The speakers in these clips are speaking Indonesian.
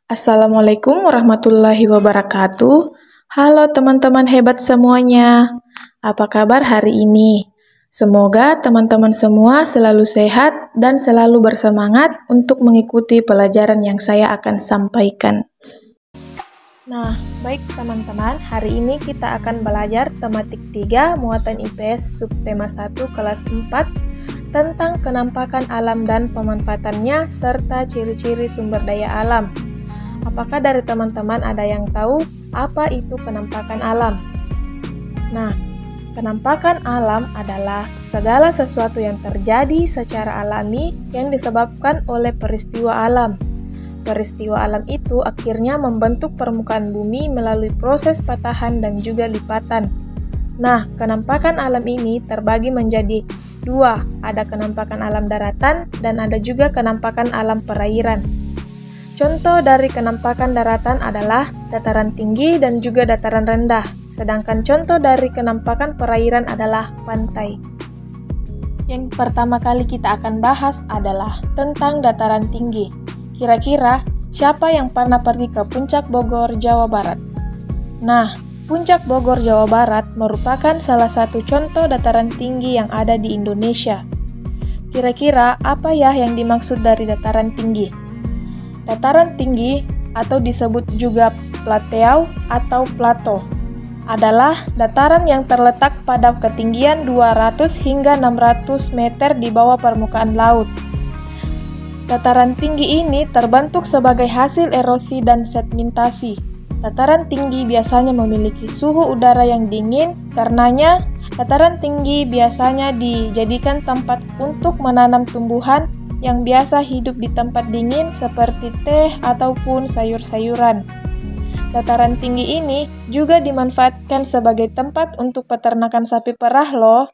Assalamualaikum warahmatullahi wabarakatuh. Halo teman-teman hebat semuanya. Apa kabar hari ini? Semoga teman-teman semua selalu sehat dan selalu bersemangat untuk mengikuti pelajaran yang saya akan sampaikan. Nah, baik teman-teman, hari ini kita akan belajar tematik 3 muatan IPS subtema 1 kelas 4 tentang kenampakan alam dan pemanfaatannya serta ciri-ciri sumber daya alam. Apakah dari teman-teman ada yang tahu apa itu kenampakan alam? Nah, kenampakan alam adalah segala sesuatu yang terjadi secara alami yang disebabkan oleh peristiwa alam. Peristiwa alam itu akhirnya membentuk permukaan bumi melalui proses patahan dan juga lipatan. Nah, kenampakan alam ini terbagi menjadi dua, ada kenampakan alam daratan dan ada juga kenampakan alam perairan. Contoh dari kenampakan daratan adalah dataran tinggi dan juga dataran rendah, sedangkan contoh dari kenampakan perairan adalah pantai. Yang pertama kali kita akan bahas adalah tentang dataran tinggi. Kira-kira siapa yang pernah pergi ke Puncak Bogor, Jawa Barat? Nah, Puncak Bogor, Jawa Barat merupakan salah satu contoh dataran tinggi yang ada di Indonesia. Kira-kira apa ya yang dimaksud dari dataran tinggi? Dataran tinggi atau disebut juga plateau atau plato adalah dataran yang terletak pada ketinggian 200 hingga 600 meter di bawah permukaan laut. Dataran tinggi ini terbentuk sebagai hasil erosi dan sedimentasi. Dataran tinggi biasanya memiliki suhu udara yang dingin, karenanya dataran tinggi biasanya dijadikan tempat untuk menanam tumbuhan yang biasa hidup di tempat dingin seperti teh ataupun sayur-sayuran. Dataran tinggi ini juga dimanfaatkan sebagai tempat untuk peternakan sapi perah loh,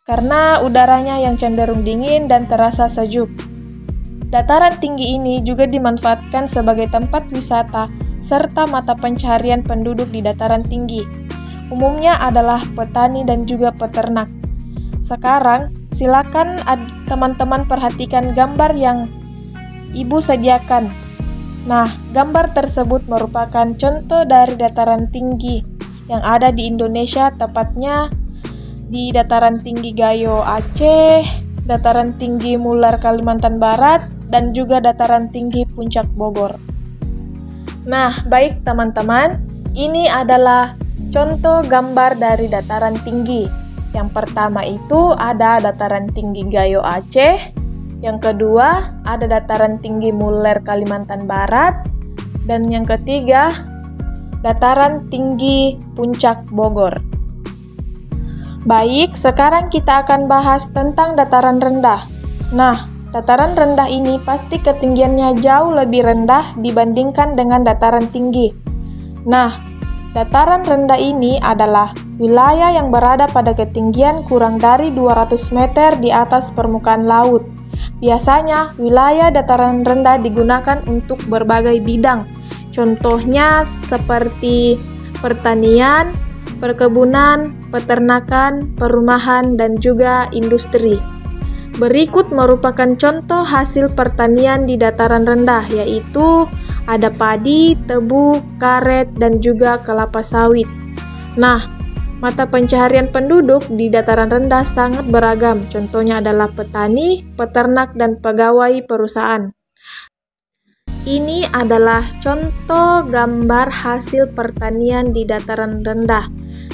karena udaranya yang cenderung dingin dan terasa sejuk. Dataran tinggi ini juga dimanfaatkan sebagai tempat wisata serta mata pencaharian penduduk di dataran tinggi. Umumnya adalah petani dan juga peternak. Sekarang, silakan teman-teman perhatikan gambar yang Ibu sediakan. Nah, gambar tersebut merupakan contoh dari dataran tinggi yang ada di Indonesia, tepatnya di dataran tinggi Gayo Aceh, dataran tinggi Mular Kalimantan Barat, dan juga dataran tinggi Puncak Bogor. Nah, baik teman-teman, ini adalah contoh gambar dari dataran tinggi. Yang pertama itu ada dataran tinggi Gayo Aceh, yang kedua ada dataran tinggi Muler Kalimantan Barat, dan yang ketiga dataran tinggi Puncak Bogor. Baik, sekarang kita akan bahas tentang dataran rendah. Nah, dataran rendah ini pasti ketinggiannya jauh lebih rendah dibandingkan dengan dataran tinggi. Nah, dataran rendah ini adalah wilayah yang berada pada ketinggian kurang dari 200 meter di atas permukaan laut. Biasanya, wilayah dataran rendah digunakan untuk berbagai bidang. Contohnya seperti pertanian, perkebunan, peternakan, perumahan, dan juga industri. Berikut merupakan contoh hasil pertanian di dataran rendah, yaitu ada padi, tebu, karet, dan juga kelapa sawit. Nah, mata pencaharian penduduk di dataran rendah sangat beragam. Contohnya adalah petani, peternak, dan pegawai perusahaan. Ini adalah contoh gambar hasil pertanian di dataran rendah.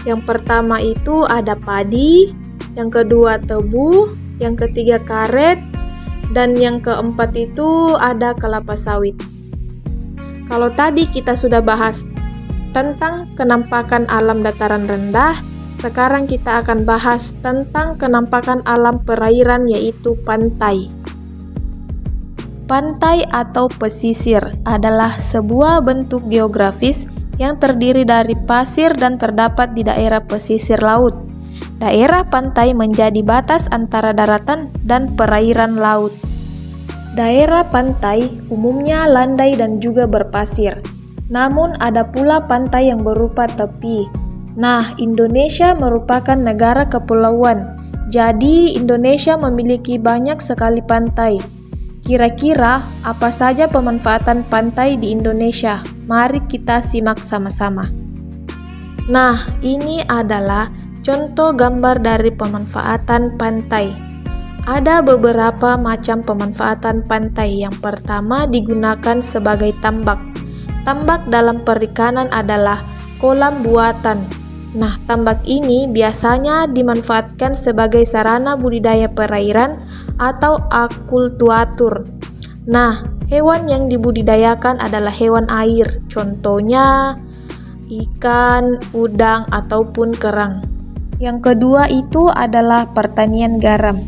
Yang pertama itu ada padi, yang kedua tebu, yang ketiga karet, dan yang keempat itu ada kelapa sawit. Kalau tadi kita sudah bahas tentang kenampakan alam dataran rendah, sekarang kita akan bahas tentang kenampakan alam perairan, yaitu pantai. Pantai atau pesisir adalah sebuah bentuk geografis yang terdiri dari pasir dan terdapat di daerah pesisir laut. Daerah pantai menjadi batas antara daratan dan perairan laut. Daerah pantai umumnya landai dan juga berpasir. Namun ada pula pantai yang berupa tepi. Nah, Indonesia merupakan negara kepulauan. Jadi, Indonesia memiliki banyak sekali pantai. Kira-kira apa saja pemanfaatan pantai di Indonesia? Mari kita simak sama-sama. Nah, ini adalah contoh gambar dari pemanfaatan pantai. Ada beberapa macam pemanfaatan pantai. Yang pertama digunakan sebagai tambak. Tambak dalam perikanan adalah kolam buatan. Nah, tambak ini biasanya dimanfaatkan sebagai sarana budidaya perairan atau akultuatur. Nah, hewan yang dibudidayakan adalah hewan air, contohnya ikan, udang, ataupun kerang. Yang kedua itu adalah pertanian garam.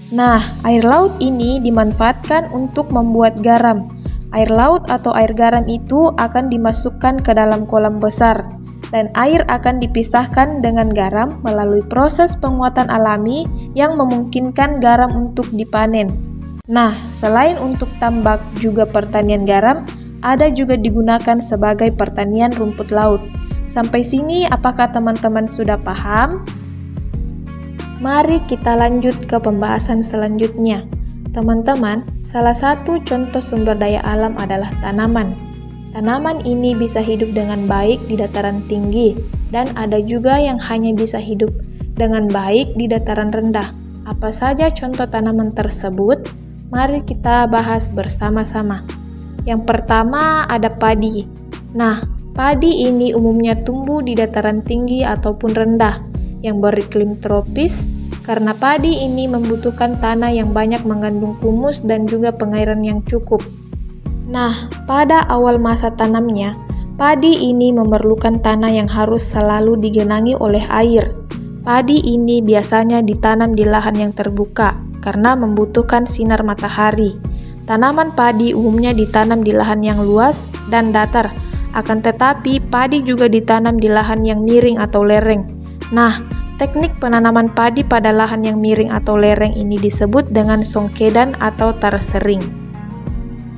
Nah, air laut ini dimanfaatkan untuk membuat garam. Air laut atau air garam itu akan dimasukkan ke dalam kolam besar, dan air akan dipisahkan dengan garam melalui proses penguatan alami yang memungkinkan garam untuk dipanen. Nah, selain untuk tambak juga pertanian garam, ada juga digunakan sebagai pertanian rumput laut. Sampai sini apakah teman-teman sudah paham? Mari kita lanjut ke pembahasan selanjutnya. Teman-teman, salah satu contoh sumber daya alam adalah tanaman. Tanaman ini bisa hidup dengan baik di dataran tinggi, dan ada juga yang hanya bisa hidup dengan baik di dataran rendah. Apa saja contoh tanaman tersebut? Mari kita bahas bersama-sama. Yang pertama ada padi. Nah, padi ini umumnya tumbuh di dataran tinggi ataupun rendah yang beriklim tropis, karena padi ini membutuhkan tanah yang banyak mengandung humus dan juga pengairan yang cukup. Nah, pada awal masa tanamnya, padi ini memerlukan tanah yang harus selalu digenangi oleh air. Padi ini biasanya ditanam di lahan yang terbuka karena membutuhkan sinar matahari. Tanaman padi umumnya ditanam di lahan yang luas dan datar, akan tetapi padi juga ditanam di lahan yang miring atau lereng. Nah, teknik penanaman padi pada lahan yang miring atau lereng ini disebut dengan songkedan atau tarsering.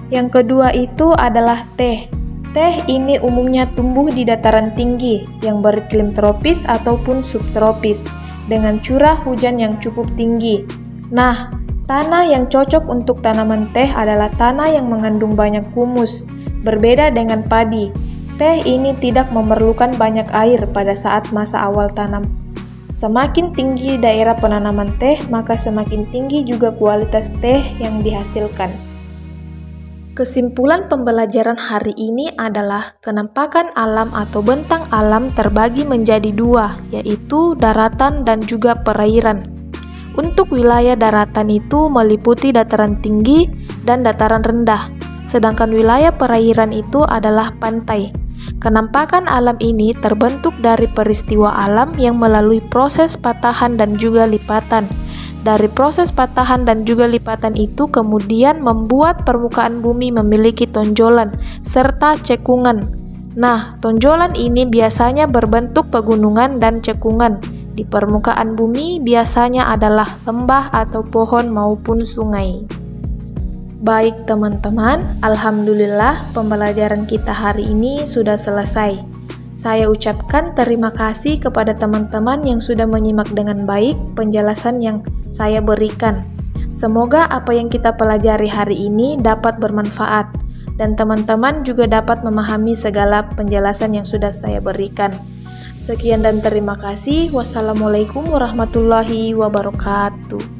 Yang kedua itu adalah teh. Teh ini umumnya tumbuh di dataran tinggi yang beriklim tropis ataupun subtropis dengan curah hujan yang cukup tinggi. Nah, tanah yang cocok untuk tanaman teh adalah tanah yang mengandung banyak humus. Berbeda dengan padi, teh ini tidak memerlukan banyak air pada saat masa awal tanam. Semakin tinggi daerah penanaman teh, maka semakin tinggi juga kualitas teh yang dihasilkan. Kesimpulan pembelajaran hari ini adalah kenampakan alam atau bentang alam terbagi menjadi dua, yaitu daratan dan juga perairan. Untuk wilayah daratan itu meliputi dataran tinggi dan dataran rendah, sedangkan wilayah perairan itu adalah pantai. Kenampakan alam ini terbentuk dari peristiwa alam yang melalui proses patahan dan juga lipatan. Dari proses patahan dan juga lipatan itu kemudian membuat permukaan bumi memiliki tonjolan serta cekungan. Nah, tonjolan ini biasanya berbentuk pegunungan dan cekungan. Di permukaan bumi biasanya adalah lembah atau pohon maupun sungai. Baik teman-teman, alhamdulillah pembelajaran kita hari ini sudah selesai. Saya ucapkan terima kasih kepada teman-teman yang sudah menyimak dengan baik penjelasan yang saya berikan. Semoga apa yang kita pelajari hari ini dapat bermanfaat dan teman-teman juga dapat memahami segala penjelasan yang sudah saya berikan. Sekian dan terima kasih. Wassalamualaikum warahmatullahi wabarakatuh.